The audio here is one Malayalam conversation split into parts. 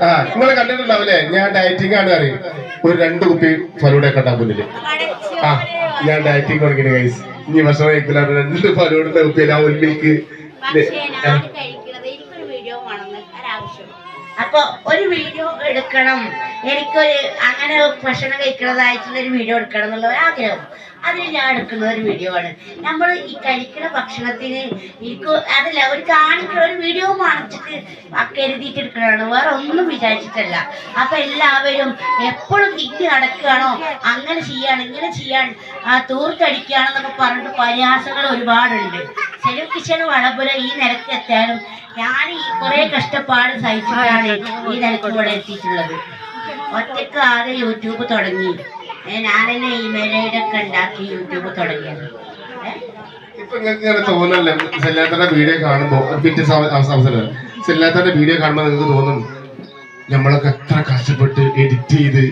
ആ നിങ്ങളെ കണ്ടിട്ടുണ്ടാവില്ലേ? ഞാൻ ഡയറ്റിംഗ് ആണ് അറിയും. ഒരു 2 കുപ്പി ഫലൂടെ ഒക്കെ ഉണ്ടാവും മുന്നില്. ആ ഞാൻ ഡയറ്റിംഗ് തുടങ്ങിയിട്ട് ഗൈസ്. ഇനി ഭക്ഷണം കഴിക്കില്ല. 2 ഫലൂടെ കുപ്പിയില്ല ഒന്നിക്ക്. അപ്പൊ ഒരു വീഡിയോ എടുക്കണം, എനിക്കൊരു അങ്ങനെ ഭക്ഷണം കഴിക്കുന്നതായിട്ടുള്ള ഒരു വീഡിയോ എടുക്കണം എന്നുള്ള ഒരു ആഗ്രഹം. അതിന് ഞാൻ എടുക്കുന്ന ഒരു വീഡിയോ ആണ്. നമ്മൾ ഈ കഴിക്കുന്ന ഭക്ഷണത്തിന് എനിക്ക് അതല്ല ഒരു കാണിക്കുന്ന ഒരു വീഡിയോ കാണിച്ചിട്ട് കരുതിയിട്ട് എടുക്കണതാണ്, വേറെ ഒന്നും വിചാരിച്ചിട്ടല്ല. അപ്പൊ എല്ലാവരും എപ്പോഴും തിക്കി നടക്കുകയാണോ, അങ്ങനെ ചെയ്യാണ് ഇങ്ങനെ ചെയ്യാൻ തൂർത്തടിക്കുകയാണെന്നൊക്കെ പറഞ്ഞിട്ട് പരിഹാസങ്ങൾ ഒരുപാടുണ്ട്. സെലിം കിച്ചൺ വളപുര ഈ നിരക്ക് എത്താനും ഞാൻ ഈ കുറെ കഷ്ടപ്പാട് സഹിച്ചിട്ടാണ് ഈ നിലക്ക് ഇവിടെ എത്തിയിട്ടുള്ളത്. ഒറ്റക്ക് ആകെ യൂട്യൂബ് തുടങ്ങി, ഞാനെന്നെ ഇമെയിൽ ഐഡി ഒക്കെ ഉണ്ടാക്കി യൂട്യൂബ് തുടങ്ങിയത്. ഇപ്പൊ നിങ്ങൾക്ക് ഇങ്ങനെ തോന്നല്ലേ സെല്ലാത്തയുടെ വീഡിയോ കാണുമ്പോ അവസരം സെല്ലാത്തയുടെ വീഡിയോ കാണുമ്പോ നിങ്ങൾക്ക് തോന്നും നമ്മളൊക്കെ എത്ര കഷ്ടപ്പെട്ട് എഡിറ്റ് ചെയ്ത്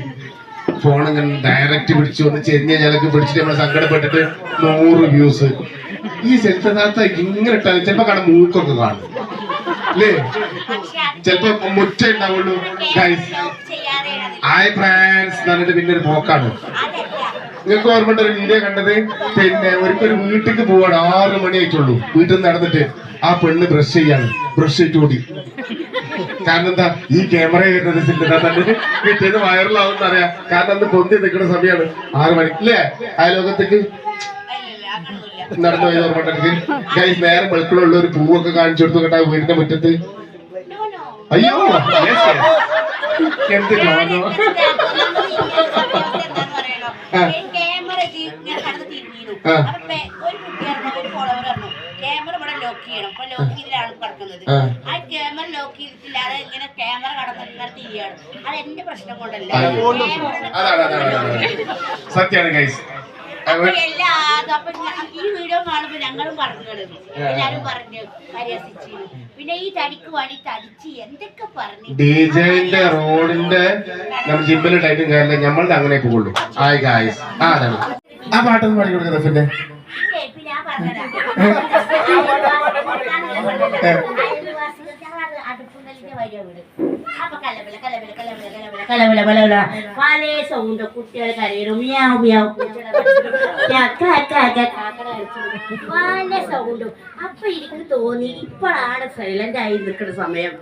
ഫോൺ ഇങ്ങനെ ഡയറക്റ്റ് പിടിച്ചു ഒന്ന് ചെരിഞ്ഞ ഞാനൊക്കെ പിടിച്ചിട്ട് നമ്മൾ സങ്കടപ്പെട്ടിട്ട് 100 വ്യൂസ്. ഈ സെൽത്താത്ത ഇങ്ങനെ ഇട്ടാൽ ചിലപ്പോ കാണാൻ മൂക്കൊക്കെ കാണും അല്ലേ? ചിലപ്പോ മുറ്റ ഉണ്ടാവുള്ളൂ. ഹായ് ഫ്രണ്ട്സ് എന്നിട്ട് പിന്നെ ഒരു പോക്കാണ്. നിങ്ങൾക്ക് ഓർമ്മ ഒരു വീഡിയോ കണ്ടത്? പിന്നെ ഒരിക്കലും വീട്ടിലേക്ക് പോവാണ്, 6 മണി ആയിട്ടുള്ളൂ. വീട്ടിൽ നിന്ന് നടന്നിട്ട് ആ പെണ്ണ് ബ്രഷ് ചെയ്യാണ്, ബ്രഷ് ചെയ്തിട്ട് ഓടി. കാരണം എന്താ, ഈ ക്യാമറ വരുന്നത് പിറ്റേന്ന് വൈറലാവും അറിയാം. കാരണം അന്ന് പൊന്തി നിൽക്കുന്ന സമയമാണ് 6 മണിക്ക് അല്ലേ? അയലോകത്തേക്ക് നടന്നു പോയത് ഓർമ്മ ഗൈസ്. നേരം വെളുക്കുള്ള ഒരു പൂവൊക്കെ കാണിച്ചു കൊടുത്തു കേട്ടാ വീടിന്റെ മുറ്റത്ത്. അയ്യോ എന്ത് കാണോ. ക്യാമറ ഇവിടെ ലോക്ക് ചെയ്യണം. അപ്പൊ ലോക്ക് ചെയ്തിട്ടാണ് കിടക്കുന്നത്. ആ ക്യാമറ ലോക്ക് ചെയ്തിട്ടില്ലാതെ ഇങ്ങനെ ക്യാമറ കടന്നിട്ട് തിരിയാണ്. അത് എന്റെ പ്രശ്നം കൊണ്ടല്ല, സത്യാണ് ഗൈസ്. അപ്പൊ ഈ വീഡിയോ കാണുമ്പോ ഞങ്ങളും പറഞ്ഞു, എല്ലാരും പറഞ്ഞു പരിഹസിച്ചു. പിന്നെ ഈ തടിക്ക് വേണ്ടി തടിച്ച് എന്തൊക്കെ പറഞ്ഞു. ഡിജെന്റെ റോഡിന്റെ നമ്മൾ ജിമ്മിലെ ടൈറ്റും കാര്യമില്ല, നമ്മളുടെ അങ്ങനെ പോകുള്ളൂ. Hi guys. അതാണ് ആ പാട്ടൊന്നും പാടി കൊടുക്കുന്നത്. പിന്നെ ഞാൻ പറഞ്ഞുതരാം. അടുപ്പുങ്കലിന്റെ വരിക വീട്. അപ്പൊ കലബല കലബല കലബല കലബല കലബല കലബല പല സൗണ്ട്, കുട്ടികൾ കരയണം, മ്യാവ് മ്യാവ്, പല സൗണ്ടും. അപ്പൊ എനിക്ക് തോന്നി ഇപ്പോഴാണ് സൈലന്റ് ആയി നിൽക്കുന്ന സമയം.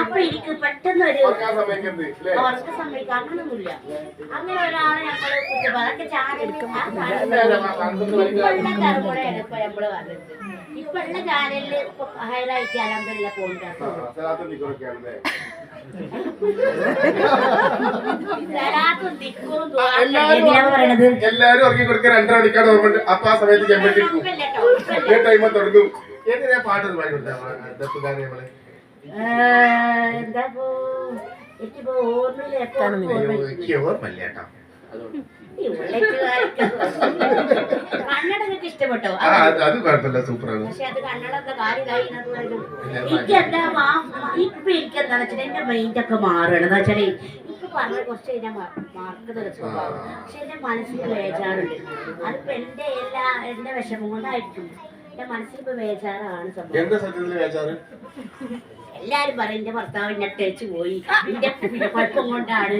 അപ്പൊ എനിക്ക് പെട്ടെന്ന് ഒരു ഉറക്ക സമയം അങ്ങനൊന്നുമില്ല. അങ്ങനെ ഒരാളെ നമ്മള് അതൊക്കെ ചാനെടുക്കും നമ്മള് പറഞ്ഞത്. ഇപ്പൊ ഉള്ള ചാനലില് ഹൈലൈറ്റ് അലമ്പല്ല പോയിട്ടാണ്. എല്ലാരും ഉറങ്ങി കൊടുക്കാൻ 2:30 മണിക്കാണ് ഓർമ്മ. അപ്പൊ ആ സമയത്ത് ചെമ്പട്ടിരിക്കും ടൈമ തുടങ്ങും. എങ്ങനെയാ പാട്ടൊന്നും പാടി കൊടുത്താ എന്താ ഓർമ്മല്ലേട്ടാ? കന്നഡ ഇഷ്ടപ്പെട്ടോ? അത് കുഴപ്പമില്ല, സൂപ്പറാണ്. പക്ഷെ അത് കന്നഡ എനിക്ക് എന്താ ഇപ്പൊ എനിക്ക് എന്താന്ന് വെച്ചാൽ എന്റെ മൈൻഡ് ഒക്കെ മാറുകയാണ്. എന്താ വെച്ചാല് ഇപ്പൊ പറഞ്ഞ കുറച്ച് കഴിഞ്ഞാൽ മാർക്കുന്ന സ്വഭാവം. പക്ഷെ എന്റെ മനസ്സിൽ വേജാറുണ്ട്. അതിപ്പോ എന്റെ വിഷമം കൊണ്ടായിരിക്കും. എന്റെ മനസ്സിലിപ്പോ വേജാറാണ് സംഭവം. എല്ലാരും പറയും എന്റെ ഭർത്താവ് എന്നെ തേച്ച് പോയി, എന്റെ കുഴപ്പം കൊണ്ടാണ്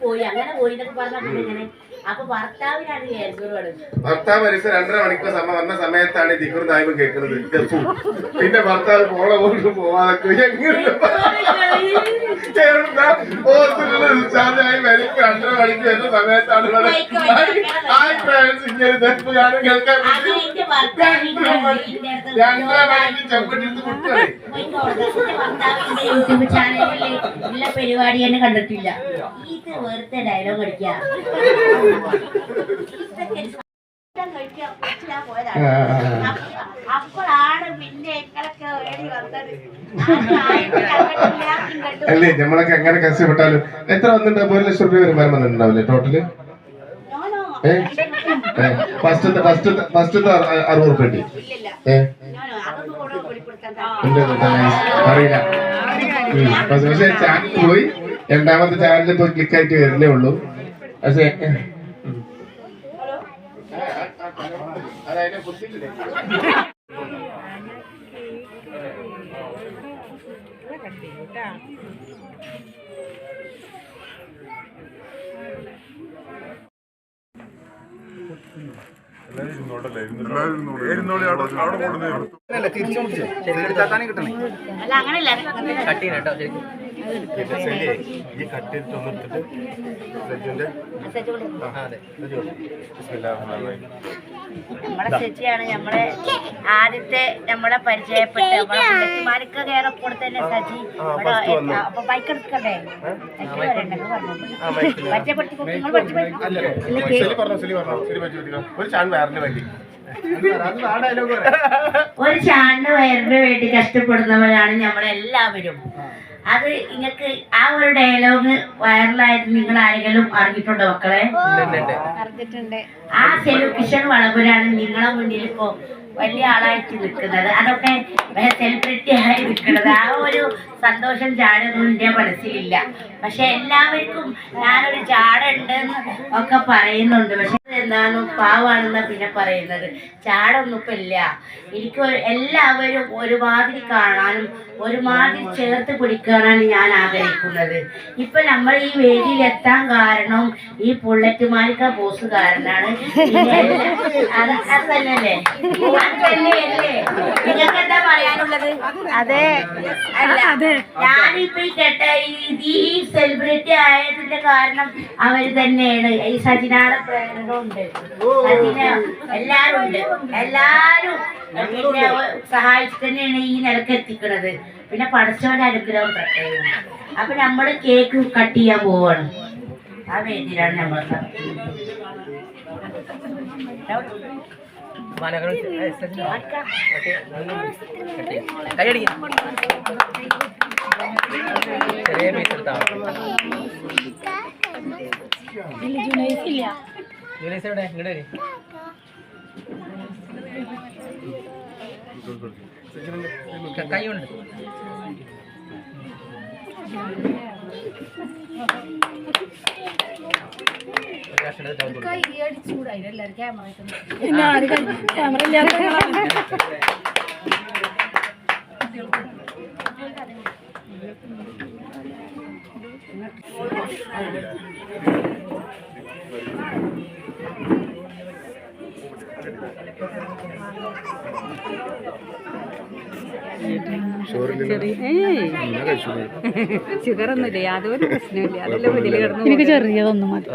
പോയി, അങ്ങനെ പോയി എന്നൊക്കെ പറഞ്ഞാൽ ഇങ്ങനെ. അപ്പൊ ഭർത്താവിനാണ് കേൾക്കുന്നത്. ഭർത്താവ് 2:30 മണിക്കൂർ വന്ന സമയത്താണ് ദിക്ർ നായ്മ കേൾക്കുന്നത്. പിന്നെ ഭർത്താവ് പോളെ കൊണ്ട് പോവാതൊക്കെ 2:30 മണിക്ക് വരുന്ന സമയത്താണ് കേൾക്കാൻ 2:30 മണിക്ക് ചെമ്പട്ടിട്ട് കുട്ടികളെ യൂട്യൂബ് ചാനലില് ഉള്ള പരിപാടി തന്നെ കണ്ടിട്ടില്ല. ഇത് വെറുതെ ഡയലോഗ് അടിക്കുക. അപ്പോഴാണ് പിന്നെ അല്ലേ നമ്മളൊക്കെ എങ്ങനെ കഷ്ടപ്പെട്ടാലും. എത്ര വന്നിട്ടുണ്ട്? 1 ലക്ഷം രൂപ വരുമാനം വന്നിട്ടുണ്ടാവില്ലേ ടോട്ടല്? ഫസ്റ്റത്തെ 60 ഉറുപ്പിക കിട്ടി. അറിയില്ല. പക്ഷെ ചാനൽ പോയി, 2ാമത്തെ ചാനലിൽ പോയി ക്ലിക്ക് ആയിട്ട് വരുന്നേ ഉള്ളൂ. പക്ഷേ അതതിനെ ബുദ്ധിയില്ലേ. അല്ല അങ്ങനെയല്ല നമ്മളെ സെറ്റിയാണ് നമ്മളെ ആദ്യത്തെ നമ്മളെ പരിചയപ്പെട്ട് നമ്മളെ പുള്ളത്തിമാർക്ക് കയറി കൂടെ തന്നെ സജി അപ്പൊ ബൈക്ക് എടുക്കണ്ടേ ഒരു ചാണ്ട് വയറിന് വേണ്ടി കഷ്ടപ്പെടുന്നവരാണ് നമ്മളെല്ലാവരും. അത് നിങ്ങൾക്ക് ആ ഒരു ഡയലോഗ് വൈറലായിട്ട് നിങ്ങൾ ആരെങ്കിലും അറിഞ്ഞിട്ടുണ്ടോ മക്കളെ? ആ കിഷൻ വളപുരാണ് നിങ്ങളെ മുന്നിൽ ഇപ്പോ വലിയ ആളായിട്ട് നിൽക്കുന്നത്. അതൊക്കെ സെലിബ്രിറ്റി ആയി നിൽക്കുന്നത്. ആ ഒരു സന്തോഷം ചാടൊന്നും എൻ്റെ മനസ്സിലില്ല. പക്ഷെ എല്ലാവർക്കും ഞാനൊരു ചാടുണ്ടെന്ന് ഒക്കെ പറയുന്നുണ്ട്. പക്ഷെ എന്താണ് പാവാണെന്നാ പിന്നെ പറയുന്നത്. ചാടൊന്നും ഇപ്പം ഇല്ല. എനിക്ക് എല്ലാവരും ഒരുമാതിരി കാണാനും ഒരുമാതിരി ചേർത്ത് പിടിക്കാനാണ് ഞാൻ ആഗ്രഹിക്കുന്നത്. ഇപ്പൊ നമ്മൾ ഈ വേദിയിലെത്താൻ കാരണം ഈ പുള്ളറ്റുമാലിക്ക ബോസ് കാരനാണ്. അത് തന്നെയല്ലേ? അത് തന്നെയല്ലേ? നിങ്ങൾക്ക് എന്താ പറയാനുള്ളത്? അതെ അല്ല, ഞാനിപ്പോ ഈ കേട്ട ഈ സെലിബ്രിറ്റി ആയതിന്റെ കാരണം അവര് തന്നെയാണ്. ഈ സജിനാടെ പ്രേരണുണ്ട്, സജിന എല്ലാരും ഉണ്ട്. എല്ലാരും പിന്നെ സഹായിച്ചു തന്നെയാണ് ഈ നിലക്ക് എത്തിക്കുന്നത്. പിന്നെ പഠിച്ചവന്റെ അനുഗ്രഹം പ്രത്യേകമാണ്. അപ്പൊ നമ്മള് കേക്ക് കട്ട് ചെയ്യാൻ പോവാണ്. ആ വേദിയിലാണ് നമ്മൾ കൈയുണ്ട് ചൂടായി എല്ലാവരും ക്യാമറ ഇല്ലാത്ത ഷുഗറൊന്നുമില്ല, യാതൊരു പ്രശ്നമില്ല. അതെല്ലാം ഇതിൽ കിടന്നു. എനിക്ക് ചെറിയതൊന്നും മതി.